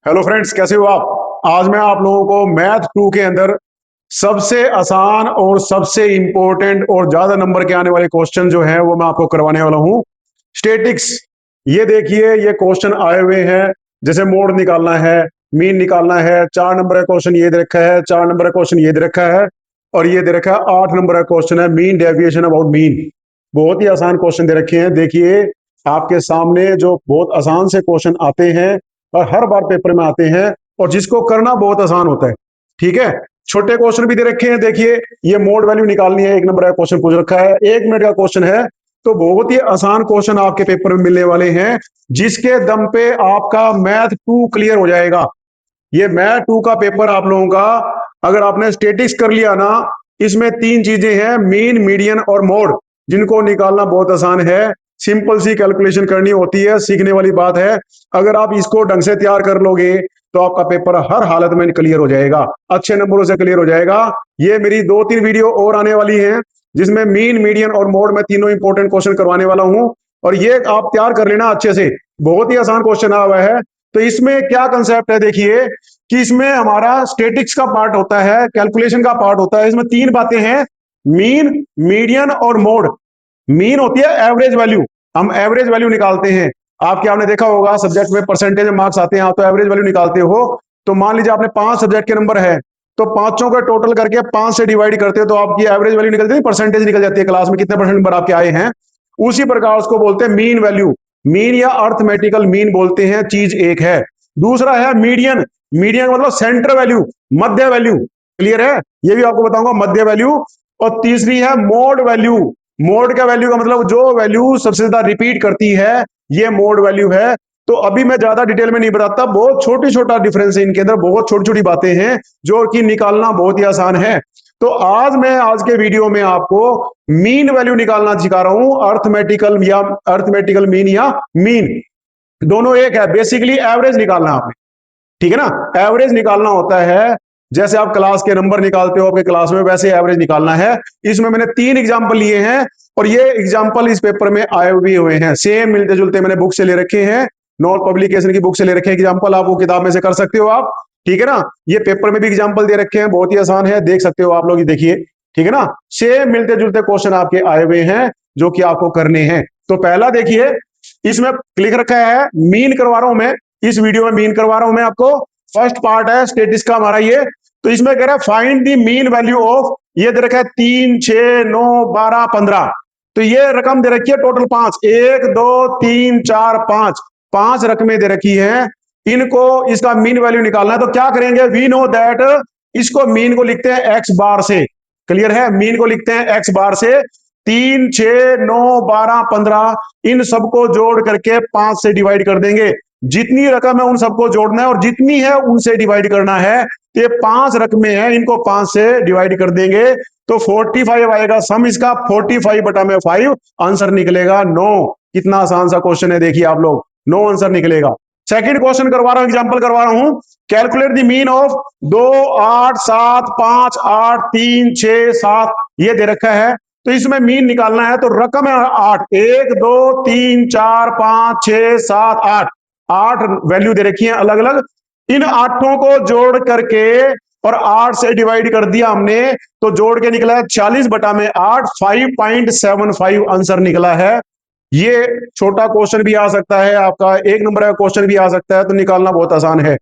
Hello friends, कैसे हो आप। आज मैं आप लोगों को मैथ 2 के अंदर सबसे आसान और सबसे इंपॉर्टेंट और ज्यादा नंबर के आने वाले क्वेश्चन जो है वो मैं आपको करवाने वाला हूं। स्टेटिक्स। ये देखिए, ये क्वेश्चन आए हुए हैं। जैसे मोड निकालना है, मीन निकालना है। 4 नंबर का क्वेश्चन ये दे रखा है, 4 नंबर का क्वेश्चन ये दे रखा है, और ये दे रखा है 8 नंबर का क्वेश्चन है, मीन डेविएशन अबाउट मीन। बहुत ही आसान क्वेश्चन दे रखे हैं। देखिए, आपके सामने जो बहुत आसान से क्वेश्चन आते हैं और हर बार पेपर में आते हैं, और जिसको करना बहुत आसान होता है। ठीक है। छोटे क्वेश्चन भी दे रखे हैं। देखिए, ये मोड वैल्यू निकालनी है, 1 नंबर का क्वेश्चन पूछ रखा है, 1 मिनट का क्वेश्चन है। तो बहुत ही आसान क्वेश्चन आपके पेपर में मिलने वाले हैं, जिसके दम पे आपका मैथ 2 क्लियर हो जाएगा। ये मैथ 2 का पेपर आप लोगों का, अगर आपने स्टेटिक्स कर लिया ना, इसमें 3 चीजें हैं, मीन, मीडियन और मोड, जिनको निकालना बहुत आसान है। सिंपल सी कैलकुलेशन करनी होती है, सीखने वाली बात है। अगर आप इसको ढंग से तैयार कर लोगे तो आपका पेपर हर हालत में क्लियर हो जाएगा, अच्छे नंबरों से क्लियर हो जाएगा। ये मेरी 2-3 वीडियो और आने वाली हैं, जिसमें मीन, मीडियन और मोड में तीनों इंपॉर्टेंट क्वेश्चन करवाने वाला हूं। और ये आप तैयार कर लेना अच्छे से। बहुत ही आसान क्वेश्चन आया हुआ है। तो इसमें क्या कंसेप्ट है, देखिए कि इसमें हमारा स्टेटिक्स का पार्ट होता है, कैलकुलेशन का पार्ट होता है। इसमें 3 बातें हैं, मीन, मीडियन और मोड। मीन होती है एवरेज वैल्यू, हम एवरेज वैल्यू निकालते हैं। आपने देखा होगा सब्जेक्ट में परसेंटेज मार्क्स आते हैं, आप तो एवरेज वैल्यू निकालते हो। तो मान लीजिए आपने 5 सब्जेक्ट के नंबर है, तो पांचों का टोटल करके 5 से डिवाइड करते हो तो आपकी एवरेज वैल्यू निकल जाती है, परसेंटेज निकल जाती है, क्लास में कितने परसेंट नंबर आपके आए हैं। उसी प्रकार उसको बोलते हैं मीन वैल्यू। मीन या अर्थमेटिकल मीन बोलते हैं, चीज एक है। दूसरा है मीडियन। मीडियन का मतलब सेंटर वैल्यू, मध्य वैल्यू। क्लियर है, ये भी आपको बताऊंगा, मध्य वैल्यू। और तीसरी है मोड वैल्यू। मोड का वैल्यू का मतलब जो वैल्यू सबसे ज्यादा रिपीट करती है, ये मोड वैल्यू है। तो अभी मैं ज्यादा डिटेल में नहीं बताता, बहुत छोटी छोटा डिफरेंस है इनके अंदर, बहुत छोटी छोटी बातें हैं जो कि निकालना बहुत ही आसान है। तो आज के वीडियो में आपको मीन वैल्यू निकालना सिखा रहा हूं, अर्थमेटिकल या अर्थमेटिकल मीन या मीन, दोनों एक है। बेसिकली एवरेज निकालना आपने, ठीक है ना। एवरेज निकालना होता है, जैसे आप क्लास के नंबर निकालते हो आपके क्लास में, वैसे एवरेज निकालना है। इसमें मैंने 3 एग्जाम्पल लिए हैं, और ये एग्जाम्पल इस पेपर में आए भी हुए हैं, सेम मिलते जुलते मैंने बुक से ले रखे हैं, नॉन पब्लिकेशन की बुक से ले रखे हैं एग्जाम्पल। आप वो किताब में से कर सकते हो आप, ठीक है ना। ये पेपर में भी एग्जाम्पल दे रखे हैं, बहुत ही आसान है, देख सकते हो आप लोग, ये देखिए, ठीक है ना। सेम मिलते जुलते क्वेश्चन आपके आए हुए हैं जो कि आपको करने हैं। तो पहला देखिए, इसमें लिख रखा है, मीन करवा रहा हूं मैं, इस वीडियो में मीन करवा रहा हूं मैं आपको। फर्स्ट पार्ट है स्टेटिस का हमारा ये। तो इसमें कह रहा है find the mean value of, ये दे रखा है 3, 6, 9, 12, 15। तो ये रकम दे रखी है टोटल 5, 1, 2, 3, 4, 5, 5 रकमें दे रखी हैं। इनको, इसका मीन वैल्यू निकालना है। तो क्या करेंगे, वी नो दैट, इसको मीन को लिखते हैं एक्स बार से। क्लियर है, मीन को लिखते हैं एक्स बार से। 3, 6, 9, 12, 15, इन सबको जोड़ करके 5 से डिवाइड कर देंगे। जितनी रकम है उन सबको जोड़ना है, और जितनी है उनसे डिवाइड करना है। तो ये 5 रकमें हैं, इनको 5 से डिवाइड कर देंगे तो 45 आएगा सम इसका। 45/5 आंसर निकलेगा 9। कितना आसान सा क्वेश्चन है, देखिए आप लोग, 9 आंसर निकलेगा। सेकंड क्वेश्चन करवा रहा हूं, एग्जांपल करवा रहा हूं। कैलकुलेट द मीन ऑफ 2, 8, 7, 5, 8, 3, 6, 7, ये दे रखा है। तो इसमें मीन निकालना है। तो रकम है 8, 1, 2, 3, 4, 5, 6, 7, 8, 8 वैल्यू दे रखी है अलग अलग। इन आठों को जोड़ करके और 8 से डिवाइड कर दिया हमने, तो जोड़ के निकला है 40/8, 5.75 आंसर निकला है। ये छोटा क्वेश्चन भी आ सकता है आपका, 1 नंबर का क्वेश्चन भी आ सकता है, तो निकालना बहुत आसान है।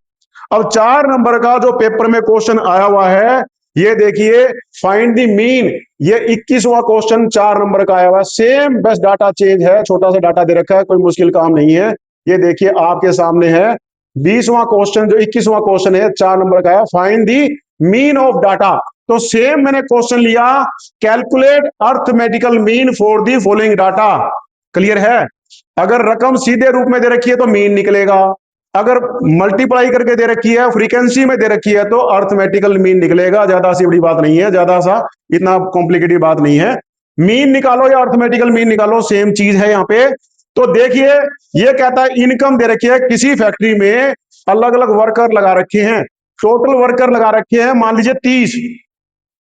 अब 4 नंबर का जो पेपर में क्वेश्चन आया हुआ है, ये देखिए, फाइंड द मीन। ये 21वां क्वेश्चन 4 नंबर का आया हुआ है। सेम बस डाटा चेंज है, छोटा सा डाटा दे रखा है, कोई मुश्किल काम नहीं है। ये देखिए आपके सामने है 20वां क्वेश्चन, जो 21वां क्वेश्चन है 4 नंबर का है, find the mean of data. तो सेम मैंने क्वेश्चन लिया, calculate arithmetical mean for the following data. Clear है, अगर रकम सीधे रूप में दे रखी है तो मीन निकलेगा, अगर मल्टीप्लाई करके दे रखी है, फ्रीक्वेंसी में दे रखी है, तो अर्थमेटिकल मीन निकलेगा। ज्यादा सी बड़ी बात नहीं है, ज्यादा सा इतना कॉम्प्लिकेटेड बात नहीं है। मीन निकालो या अर्थमेटिकल मीन निकालो, सेम चीज है यहाँ पे। तो देखिए, ये कहता है इनकम दे रखी है, किसी फैक्ट्री में अलग अलग वर्कर लगा रखे हैं, टोटल वर्कर लगा रखे हैं मान लीजिए 30।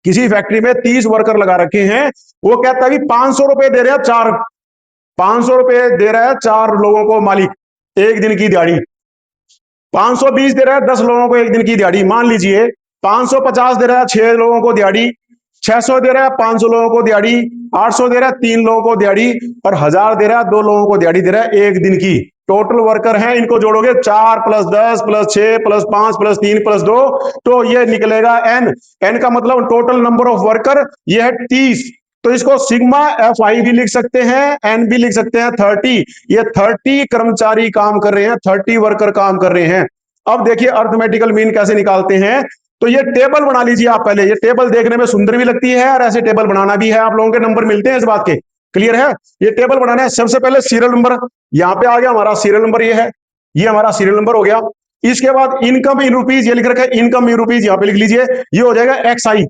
किसी फैक्ट्री में 30 वर्कर लगा रखे हैं। वो कहता है कि 500 रुपए दे रहे हैं, 500 रुपए दे रहा है 4 लोगों को मालिक, एक दिन की दिहाड़ी। 520 दे रहा है 10 लोगों को एक दिन की दिहाड़ी, मान लीजिए 550 दे रहा है 6 लोगों को दिहाड़ी, 600 दे रहा है 500 लोगों को दिहाड़ी, 800 दे रहा है 3 लोगों को दिहाड़ी, और 1000 दे रहा है 2 लोगों को दिहाड़ी दे रहा है एक दिन की। टोटल वर्कर हैं, इनको जोड़ोगे 4 + 10 + 6 + 5 + 3 + 2, तो ये निकलेगा एन। एन का मतलब टोटल नंबर ऑफ वर्कर, ये है 30। तो इसको सिग्मा FI भी लिख सकते हैं, एन भी लिख सकते हैं 30। ये 30 कर्मचारी काम कर रहे हैं, 30 वर्कर काम कर रहे हैं। अब देखिए अर्थमेटिकल मीन कैसे निकालते हैं। तो ये टेबल बना लीजिए आप पहले, ये टेबल देखने में सुंदर भी लगती है और ऐसे टेबल बनाना भी है, आप लोगों के नंबर मिलते हैं इस बात के, क्लियर है। ये टेबल बनाना है, सबसे पहले सीरियल नंबर, यहाँ पे आ गया हमारा सीरियल नंबर, ये है, ये हमारा सीरियल नंबर हो गया। इसके बाद इनकम इन रुपीज, ये लिख रखा है इनकम इन रुपीज, यहाँ पे लिख लीजिए, ये हो जाएगा XI।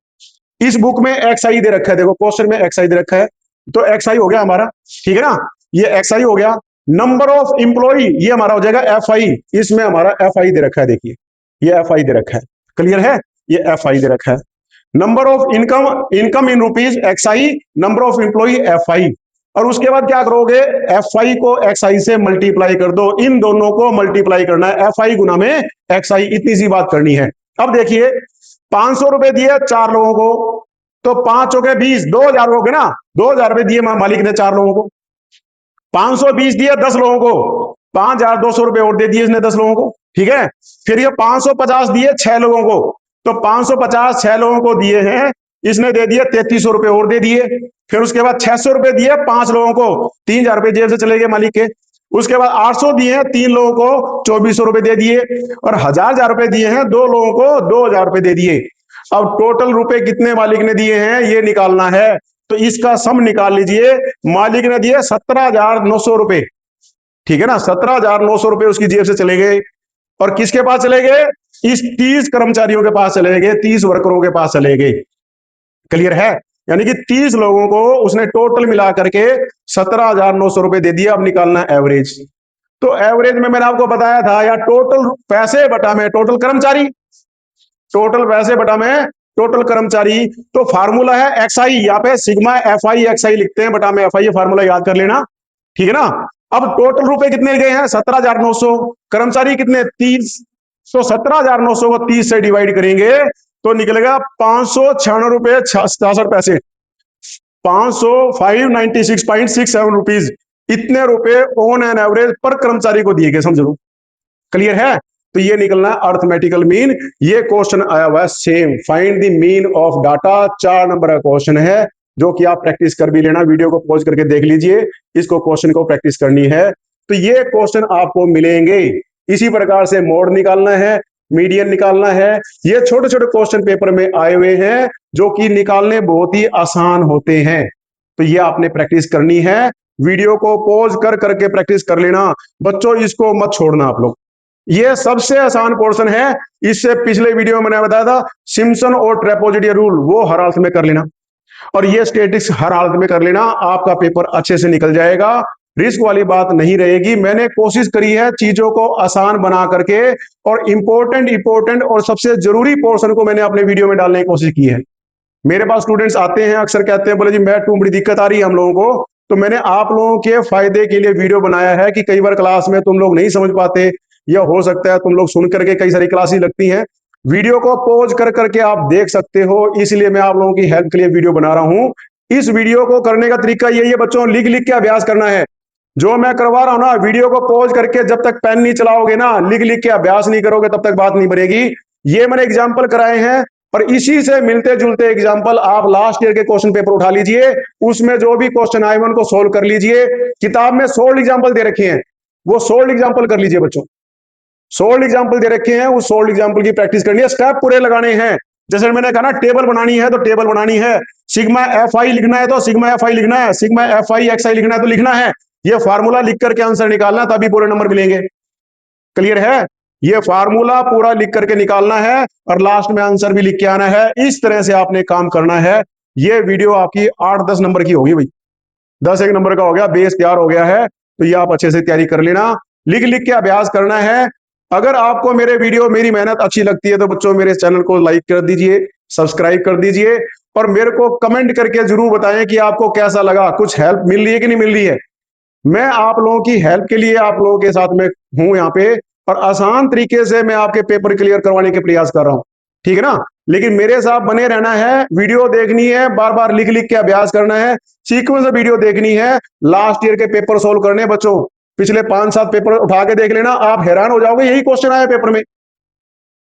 इस बुक में XI दे रखा है, देखो क्वेश्चन में XI दे रखा है, तो XI हो गया हमारा, ठीक है ना, ये XI हो गया। नंबर ऑफ इंप्लॉई, ये हमारा हो जाएगा FI, इसमें हमारा FI दे रखा है, देखिए ये FI दे रखा है, क्लियर है, ये FI दे रखा है। Number of income, income in rupees XI, number of employee FI, और उसके बाद क्या करोगे, FI को XI से मल्टीप्लाई कर दो, इन दोनों को मल्टीप्लाई करना है, FI गुना में XI, इतनी सी बात करनी है। अब देखिए 500 रुपए दिए 4 लोगों को, तो 5 हो गए 20, 2000 हो गए ना, 2000 रुपए दिए मालिक ने 4 लोगों को, 520 दिए 10 लोगों को, 5200 रुपए और दे दिए इसने 10 लोगों को, ठीक है। फिर ये 550 दिए 6 लोगों को, तो 550 6 लोगों को दिए हैं, इसने दे दिए 3300 रुपए और दे दिए। फिर उसके बाद 600 रुपए दिए 5 लोगों को, 3000 रुपए जेब से चले गए मालिक के। उसके बाद 800 दिए हैं 3 लोगों को, 2400 रुपए दे दिए, और 1000 रुपए दिए हैं 2 लोगों को, 2000 रुपए दे दिए। अब टोटल रुपए कितने मालिक ने दिए हैं ये निकालना है, तो इसका सम निकाल लीजिए। मालिक ने दिए 17,900 रुपए, ठीक है ना, 17,900 रुपए उसकी जेब से चले गए, और किसके पास चले गए, इस 30 कर्मचारियों के पास चले गए, 30 वर्करों के पास चले गए, क्लियर है। यानी कि 30 लोगों को उसने टोटल मिला करके 17,900 रुपए दे दिया। अब निकालना एवरेज, तो एवरेज में मैंने आपको बताया था या टोटल पैसे बटा में टोटल कर्मचारी, टोटल पैसे बटा में टोटल कर्मचारी, तो फार्मूला है XI, यहाँ पे सिग्मा FI XI लिखते हैं, बटा में FI, ये फार्मूला याद कर लेना, ठीक है ना। अब टोटल रुपए कितने गए हैं 17,900, कर्मचारी कितने 30, तो 17,900 को 30 से डिवाइड करेंगे तो निकलेगा 596 रुपए 66 पैसे, 596.67 रुपीज, इतने रुपए ऑन एन एवरेज पर कर्मचारी को दिए गए, समझ लो, क्लियर है। तो ये निकलना अर्थमेटिकल मीन। ये क्वेश्चन आया हुआ है same, find the mean of data, 4 number का क्वेश्चन है, जो कि आप प्रैक्टिस कर भी लेना, वीडियो को पॉज करके देख लीजिए, इसको क्वेश्चन को प्रैक्टिस करनी है। तो ये क्वेश्चन आपको मिलेंगे, इसी प्रकार से मोड निकालना है, मीडियन निकालना है, ये छोटे छोटे क्वेश्चन पेपर में आए हुए हैं जो कि निकालने बहुत ही आसान होते हैं। तो ये आपने प्रैक्टिस करनी है, वीडियो को पॉज कर करके प्रैक्टिस कर लेना बच्चों, इसको मत छोड़ना आप लोग। ये सबसे आसान पोर्शन है, इससे पिछले वीडियो में मैंने बताया था सिम्पसन और ट्रेपेजोइडल रूल, वो हर हालत में कर लेना, और ये स्टैटिस्टिक्स हर हालत में कर लेना, आपका पेपर अच्छे से निकल जाएगा, रिस्क वाली बात नहीं रहेगी। मैंने कोशिश करी है चीजों को आसान बना करके, और इंपॉर्टेंट और सबसे जरूरी पोर्शन को मैंने अपने वीडियो में डालने की कोशिश की है। मेरे पास स्टूडेंट्स आते हैं, अक्सर कहते हैं बोले जी मैथ में बड़ी दिक्कत आ रही है हम लोगों को, तो मैंने आप लोगों के फायदे के लिए वीडियो बनाया है कि कई बार क्लास में तुम लोग नहीं समझ पाते, या हो सकता है तुम लोग सुन करके, कई सारी क्लासेस लगती हैं, वीडियो को पॉज कर करके आप देख सकते हो, इसलिए मैं आप लोगों की हेल्प के लिए वीडियो बना रहा हूं। इस वीडियो को करने का तरीका यही है बच्चों, लिख लिख के अभ्यास करना है। जो मैं करवा रहा हूं ना, वीडियो को पॉज करके जब तक पेन नहीं चलाओगे ना, लिख लिख के अभ्यास नहीं करोगे, तब तक बात नहीं बनेगी। ये मैंने एग्जाम्पल कराए हैं, और इसी से मिलते जुलते एग्जाम्पल आप लास्ट ईयर के क्वेश्चन पेपर उठा लीजिए, उसमें जो भी क्वेश्चन आए उनको सोल्व कर लीजिए। किताब में 16 एग्जाम्पल दे रखे हैं, वो 16 एग्जाम्पल कर लीजिए बच्चों, 16 एग्जाम्पल दे रखे हैं, उस 16 एग्जाम्पल की प्रैक्टिस करनी है, स्टेप पूरे लगाने हैं। जैसे मैंने कहा ना, टेबल बनानी है तो टेबल बनानी है, सिग्मा FI लिखना है तो सिग्मा FI लिखना है, सिग्मा FI XI लिखना है तो लिखना है, ये फार्मूला लिख करके आंसर निकालना, तभी पूरे नंबर मिलेंगे, क्लियर है। ये फार्मूला पूरा लिख करके निकालना है, और लास्ट में आंसर भी लिख के आना है, इस तरह से आपने काम करना है। ये वीडियो आपकी 8-10 नंबर की होगी भाई, 10 एक नंबर का हो गया, बेस तैयार हो गया है, तो ये आप अच्छे से तैयारी कर लेना, लिख लिख के अभ्यास करना है। अगर आपको मेरे वीडियो, मेरी मेहनत अच्छी लगती है तो बच्चों मेरे चैनल को लाइक कर दीजिए, सब्सक्राइब कर दीजिए, और मेरे को कमेंट करके जरूर बताएं कि आपको कैसा लगा, कुछ हेल्प मिल रही है कि नहीं मिल रही है। मैं आप लोगों की हेल्प के लिए आप लोगों के साथ में हूं यहाँ पे, और आसान तरीके से मैं आपके पेपर क्लियर करवाने के प्रयास कर रहा हूं, ठीक है ना। लेकिन मेरे साथ बने रहना है, वीडियो देखनी है, बार बार लिख लिख के अभ्यास करना है, सीक्वेंस में वीडियो देखनी है, लास्ट ईयर के पेपर सोल्व करने बच्चों। पिछले 5-7 पेपर उठा के देख लेना, आप हैरान हो जाओगे, यही क्वेश्चन आया पेपर में,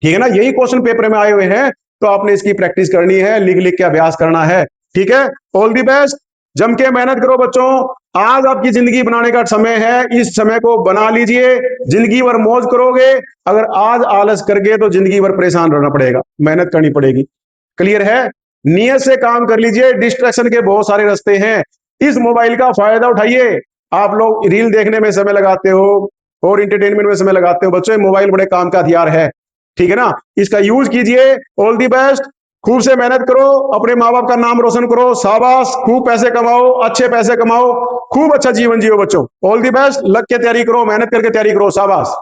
ठीक है ना, यही क्वेश्चन पेपर में आए हुए हैं। तो आपने इसकी प्रैक्टिस करनी है, लिख लिख के अभ्यास करना है, ठीक है। ऑल दी बेस्ट, जम के मेहनत करो बच्चों। आज आपकी जिंदगी बनाने का समय है, इस समय को बना लीजिए, जिंदगी भर मौज करोगे। अगर आज आलस कर गए तो जिंदगी भर परेशान रहना पड़ेगा, मेहनत करनी पड़ेगी। क्लियर है? नियत से काम कर लीजिए, डिस्ट्रैक्शन के बहुत सारे रास्ते हैं, इस मोबाइल का फायदा उठाइए। आप लोग रील देखने में समय लगाते हो और इंटरटेनमेंट में समय लगाते हो, बच्चों मोबाइल बड़े काम का हथियार है, ठीक है ना, इसका यूज कीजिए। ऑल दी बेस्ट, खूब से मेहनत करो, अपने माँ बाप का नाम रोशन करो, शाबाश, खूब पैसे कमाओ, अच्छे पैसे कमाओ, खूब अच्छा जीवन जियो बच्चों। ऑल दी बेस्ट, लग के तैयारी करो, मेहनत करके तैयारी करो, शाबाश।